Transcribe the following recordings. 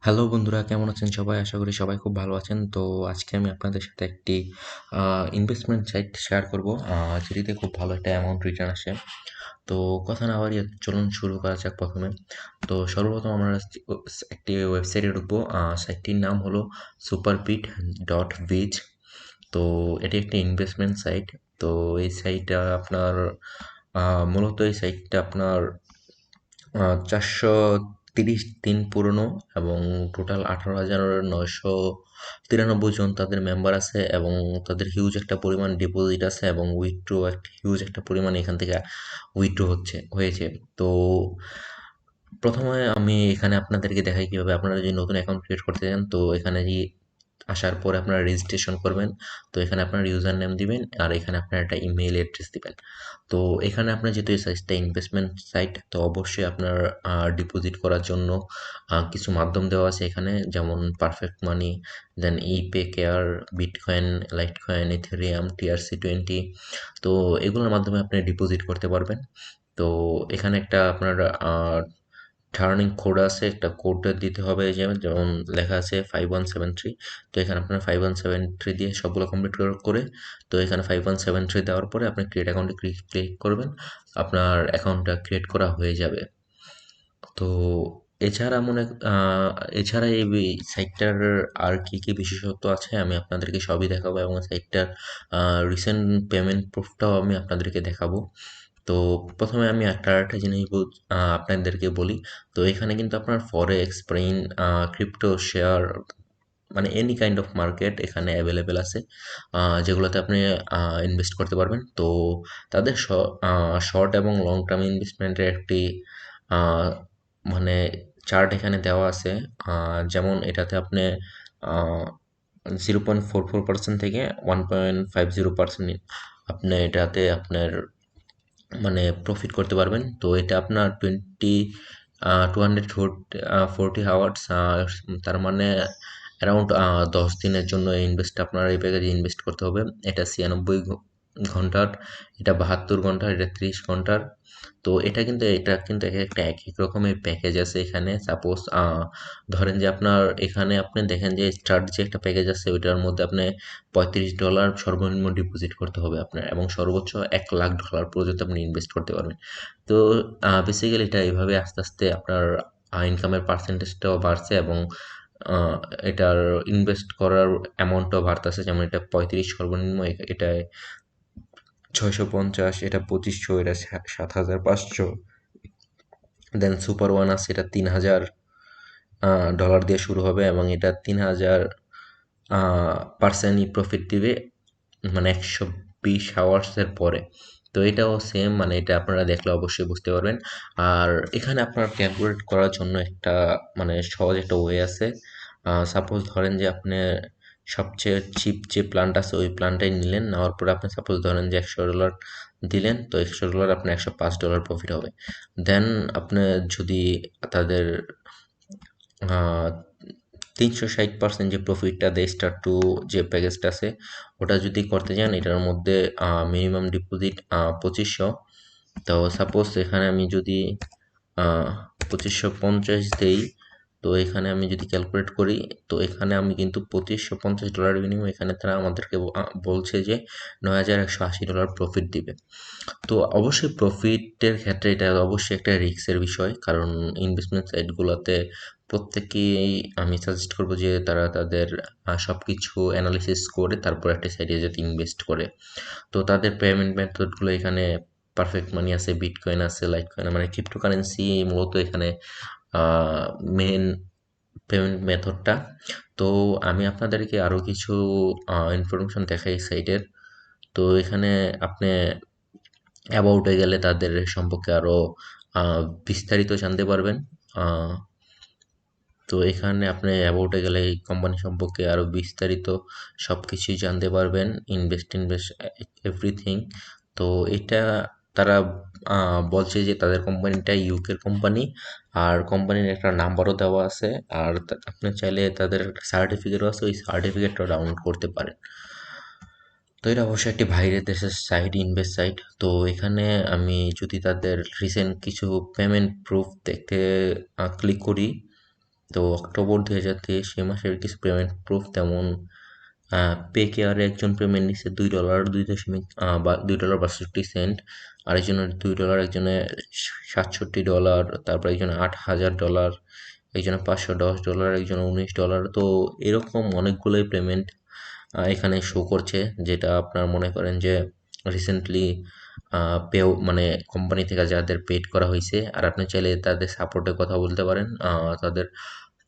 Hello বন্ধুরা, কেমন আছেন সবাই? আশা করি সবাই খুব ভালো আছেন। তো আজকে আমি আপনাদের সাথে একটি ইনভেস্টমেন্ট সাইট শেয়ার করব, যেটিতে খুব ভালো একটা অ্যামাউন্ট রিটার্ন আসে। তো কথা না বাড়িয়ে চলুন শুরু করা যাক প্রথমে। তো সর্বপ্রথম আমরা একটি ওয়েবসাইটে ঢুকবো। সাইটটির নাম হলো superbit.biz। তো এটি একটি ইনভেস্টমেন্ট সাইট। তো এই সাইটটা আপনার মূলত এই সাইটটা আপনার 430 দিন পুরনো এবং টোটাল 18,993 জন তাদের মেম্বার আছে এবং তাদের হিউজ একটা পরিমাণ ডিপোজিট আছে এবং উইথড্র একটা হিউজ একটা পরিমাণ এখান থেকে উইথড্র হয়েছে। তো প্রথমে আমি এখানে আপনাদেরকে দেখাই কিভাবে আপনারা যদি নতুন অ্যাকাউন্ট ক্রিয়েট করতে চান। তো এখানে আসার পরে আপনারা রেজিস্ট্রেশন করবেন। তো এখানে আপনার ইউজার নেম দিবেন আর এখানে আপনার একটা ইমেইল অ্যাড্রেস দিবেন। তো এখানে আপনার যেহেতু এই সাইটটা ইনভেস্টমেন্ট সাইট, তো অবশ্যই আপনার ডিপোজিট করার জন্য কিছু মাধ্যম দেওয়া আছে এখানে, যেমন perfect money, then ePayCore, bitcoin, litecoin, ethereum, TRC 20। তো এগুলোর মাধ্যমে আপনি ডিপোজিট করতে পারবেন। তো এখানে একটা আপনার টার্নিং কোড আছে, একটা কোড দিতে হবে, যেমন লেখা আছে 5173। তো এখানে আপনার 5173 দিয়ে সবগুলো কমপ্লিট করে তো এখানে 5173 দেওয়ার পরে আপনি ক্রিয়েট অ্যাকাউন্টে ক্লিক করবেন, আপনার অ্যাকাউন্টটা ক্রিয়েট করা হয়ে যাবে। তো এছাড়া এছাড়া এই সাইটটার আর কি কি বিশেষত্ব আছে আমি আপনাদেরকে সবই দেখাবো এবং সাইটটার রিসেন্ট পেমেন্ট প্রুফটাও আমি আপনাদেরকে দেখাবো। তো প্রথমে আমি আরেকটা জিনিস আপনাদেরকে বলি। তো এখানে কিন্তু আপনার ফরেক্স, ব্রেইন, ক্রিপ্টো, শেয়ার, মানে এনি কাইন্ড অফ মার্কেট এখানে অ্যাভেলেবেল আছে, যেগুলোতে আপনি ইনভেস্ট করতে পারবেন। তো তাদের শর্ট এবং লং টার্ম ইনভেস্টমেন্টের একটি আহ, মানে চার্ট এখানে দেওয়া আছে। যেমন এটাতে আপনি 0.44% থেকে 1.50% আপনি এটাতে আপনার প্রফিট করতে পারবেন। তো এটা আপনার 240 আওয়ার্স, তার মানে অ্যারাউন্ড 10 দিনের জন্য আপনার এই প্যাকেজে ইনভেস্ট করতে হবে। এটা 96 ঘন্টার, এটা 72 ঘন্টার, এটা 30 ঘন্টার। তো এটা কিন্তু এক এক রকমের প্যাকেজ আছে এখানে। সাপোজ ধরেন যে আপনার এখানে আপনি দেখেন যে স্টার্ট যে একটা প্যাকেজ আছে ওইটার মধ্যে আপনি $35 সর্বনিম্ন ডিপোজিট করতে হবে আপনার এবং সর্বোচ্চ $1,00,000 পর্যন্ত আপনি ইনভেস্ট করতে পারবেন। তো বেসিক্যালি এটা এইভাবে আস্তে আস্তে আপনার ইনকামের পার্সেন্টেজটাও বাড়ছে এবং আহ, এটার ইনভেস্ট করার অ্যামাউন্টটাও বাড়তেছে। যেমন এটা 35 সর্বনিম্ন, এটায় 650, এটা 2500, এটা 7,500। দেন সুপার ওয়ান আছে, এটা $3,000 দিয়ে শুরু হবে এবং এটা 3,000% প্রফিট দিবে, মানে 120 আওয়ার্সের পরে। তো এটাও সেম, মানে এটা আপনারা দেখলে অবশ্যই বুঝতে পারবেন। আর এখানে আপনার ক্যালকুলেট করার জন্য একটা সহজ একটা ওয়ে আছে। সাপোজ ধরেন যে আপনি সবচেয়ে চিপ যে প্ল্যানটা আছে ওই প্ল্যানটাই নিলেন, নেওয়ার পরে আপনি সাপোজ ধরেন যে $100 দিলেন, তো $100 আপনার $105 প্রফিট হবে। দেন আপনি যদি তাদের 360% যে প্রফিটটা দেয় স্টার্ট টু যে প্যাকেজটা আছে ওটা যদি করতে যান, এটার মধ্যে মিনিমাম ডিপোজিট 2500। তো সাপোজ এখানে আমি যদি 2550 দেই, তো এখানে আমি যদি ক্যালকুলেট করি, তো এখানে আমি কিন্তু $2550 বিনিময়ে এখানে তারা আমাদেরকে বলছে যে $9,180 প্রফিট দিবে। তো অবশ্যই প্রফিটের ক্ষেত্রে এটা অবশ্যই একটা রিস্কের বিষয়, কারণ ইনভেস্টমেন্ট সাইটগুলোতে প্রত্যেকেই আমি সাজেস্ট করব যে তারা তাদের সব কিছু অ্যানালিসিস করে তারপর একটা সাইটে যাতে ইনভেস্ট করে। তো তাদের পেমেন্ট মেথডগুলো এখানে পারফেক্ট মানি আছে, বিটকয়েন আছে, লাইটকয়েন, মানে ক্রিপ্টোকারেন্সি মূলত এখানে মেন পেমেন্ট মেথডটা। তো আমি আপনাদেরকে আরও কিছু ইনফরমেশন দেখাই সাইটের। তো এখানে আপনি অ্যাবাউটে গেলে তাদের সম্পর্কে আরও বিস্তারিত জানতে পারবেন। আহ, তো এখানে আপনি অ্যাবাউটে গেলে এই কোম্পানি সম্পর্কে আরও বিস্তারিত সব কিছুই জানতে পারবেন, ইনভেস্ট এভরিথিং। তো এটা তারা বলছে যে তাদের কোম্পানিটা ইউকের কোম্পানি, আর কোম্পানির একটা নাম্বারও দেওয়া আছে। আর আপনি চাইলে তাদের সার্টিফিকেটও আছে, ওই সার্টিফিকেটটা ডাউনলোড করতে পারেন। তো এটা অবশ্যই একটি বাইরের দেশের সাইট, ইনভেস্ট সাইট। তো এখানে আমি যদি তাদের রিসেন্ট কিছু পেমেন্ট প্রুফ দেখতে ক্লিক করি, তো অক্টোবর 2023 সে মাসের কিছু পেমেন্ট প্রুফ, তেমন পে কেয়ারে একজন পেমেন্ট নিচ্ছে $2 বা $2.62, আরেকজনের $2, একজনের $67, তারপর একজনের $8,000, একজনের $510, একজনের $19। তো এরকম অনেকগুলোই পেমেন্ট এখানে শো করছে, যেটা আপনার মনে করেন যে রিসেন্টলি পেও মানে কোম্পানি থেকে যাদের পেড করা হয়েছে। আর আপনি চাইলে তাদের সাপোর্টে কথা বলতে পারেন, তাদের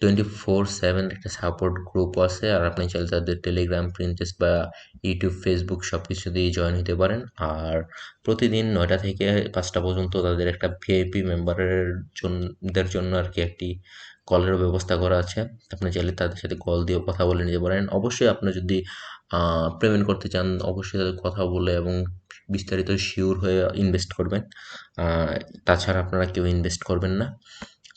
24/7 একটা সাপোর্ট গ্রুপ আছে। আর আপনি চাইলে তাদের টেলিগ্রাম, প্রিন্টেস বা ইউটিউব, ফেসবুক সব কিছু দিয়ে জয়েন হতে পারেন। আর প্রতিদিন 9টা থেকে 5টা পর্যন্ত তাদের একটা ভিআইপি মেম্বারের জন্য আর কি একটি কলের ব্যবস্থা করা আছে। আপনি চাইলে তাদের সাথে কল দিয়ে কথা বলে নিতে পারেন। অবশ্যই আপনি যদি পেমেন্ট করতে চান, অবশ্যই তাদের কথা বলে এবং বিস্তারিত শিওর হয়ে ইনভেস্ট করবেন। আহ, তাছাড়া আপনারা কেউ ইনভেস্ট করবেন না।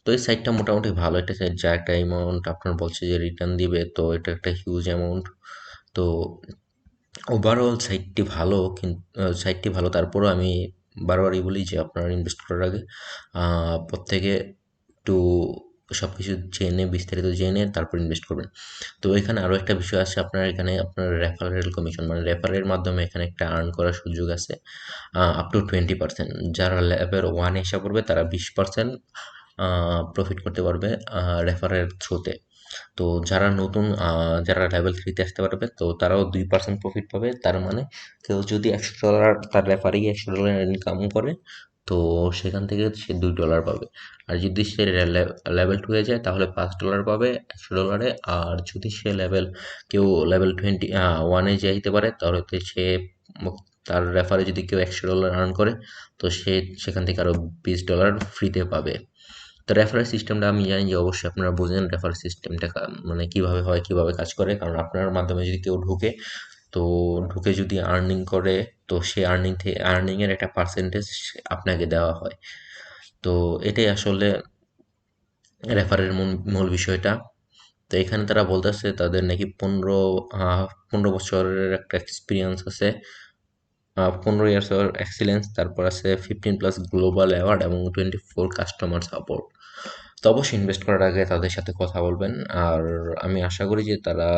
তো এই সাইটটা মোটামুটি ভালো একটা সাইট, যা একটা অ্যামাউন্ট আপনার বলছে যে রিটার্ন দিবে, তো এটা একটা হিউজ অ্যামাউন্ট। তো ওভারঅল সাইটটি ভালো, তারপরও আমি বারবারই বলি যে আপনারা ইনভেস্ট করার আগে প্রত্যেকে একটু সব কিছু জেনে, বিস্তারিত জেনে তারপর ইনভেস্ট করবেন। তো এখানে আরও একটা বিষয় আছে, আপনার এখানে আপনার রেফারেল কমিশন, মানে রেফারের মাধ্যমে এখানে একটা আর্ন করার সুযোগ আছে আপ টু 20%। যারা লেভেল 1 এসে পড়বে তারা 20% প্রফিট করতে পারবে রেফারের থ্রুতে। তো যারা নতুন যারা লেভেল 3-তে আসতে পারবে, তো তারাও 2% প্রফিট পাবে। তার মানে কেউ যদি $100 তার রেফারে গিয়ে $100 ইনকাম করে, তো সেখান থেকে সে $2 পাবে। আর যদি সে লেভেল 2-এ যায় তাহলে $5 পাবে $100। আর যদি সে কেউ লেভেল 1-এ যাইতে পারে, তাহলে তো সে তার রেফারে যদি কেউ $100 আর্ন করে, তো সে সেখান থেকে আরও $20 ফ্রিতে পাবে। তো রেফারেল সিস্টেমটা আমি জানি যে অবশ্যই আপনারা বোঝেন রেফারেল সিস্টেমটা মানে কিভাবে হয়, কিভাবে কাজ করে। কারণ আপনার মাধ্যমে যদি কেউ ঢুকে, তো ঢুকে যদি আর্নিং করে, তো সে আর্নিংয়ের একটা পার্সেন্টেজ আপনাকে দেওয়া হয়। তো এটাই আসলে রেফারের মূল বিষয়টা। তো এখানে তারা বলতেছে তাদের নাকি 15 বছরের একটা এক্সপিরিয়েন্স আছে, 15 ইয়ার্স এক্সিলেন্স, তারপর আছে 15+ গ্লোবাল অ্যাওয়ার্ড এবং 24 কাস্টমার সাপোর্ট। তো অবশ্যই ইনভেস্ট করার আগে তাদের সাথে কথা বলবেন। আর আমি আশা করি যে তারা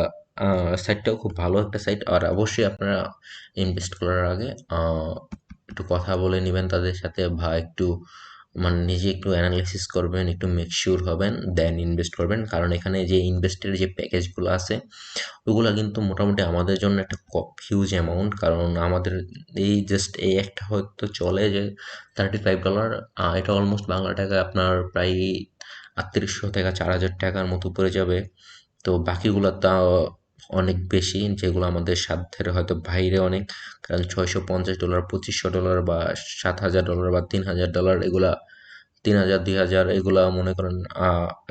সাইটটাও খুব ভালো একটা সাইট। আর অবশ্যই আপনারা ইনভেস্ট করার আগে একটু কথা বলে নেবেন তাদের সাথে, বা একটু মানে নিজে একটু অ্যানালাইসিস করবেন, একটু মেক শিওর হবেন, দেন ইনভেস্ট করবেন। কারণ এখানে যে ইনভেস্টের যে প্যাকেজগুলো আছে, ওগুলা কিন্তু মোটামুটি আমাদের জন্য একটা হিউজ অ্যামাউন্ট। কারণ আমাদের এই একটা হয়তো চলে যে $35, এটা অলমোস্ট বাংলা টাকায় আপনার প্রায় ৩৮০০ থেকে ৪,০০০ টাকার মতো পড়ে যাবে। তো বাকিগুলো তাও অনেক বেশি, যেগুলো আমাদের সাধ্যের হয়তো বাইরে অনেক। কারণ $650, $2,500 বা $7,000 বা $3,000, এগুলা 3,000, 2,000, এগুলা মনে করেন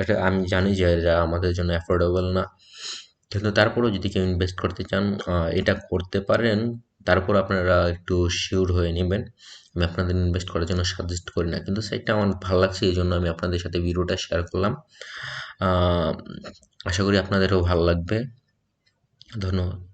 এটা আমি জানি যে এটা আমাদের জন্য অ্যাফোর্ডেবল না। কিন্তু তারপরেও যদি কেউ ইনভেস্ট করতে চান, এটা করতে পারেন। তারপর আপনারা একটু শিওর হয়ে নেবেন। আমি আপনাদের ইনভেস্ট করার জন্য সাজেস্ট করি না, কিন্তু সাইটটা আমার ভালো লাগছে, এই জন্য আমি আপনাদের সাথে ভিডিওটা শেয়ার করলাম। আহ, আশা করি আপনাদেরও ভালো লাগবে। ধন্যবাদ।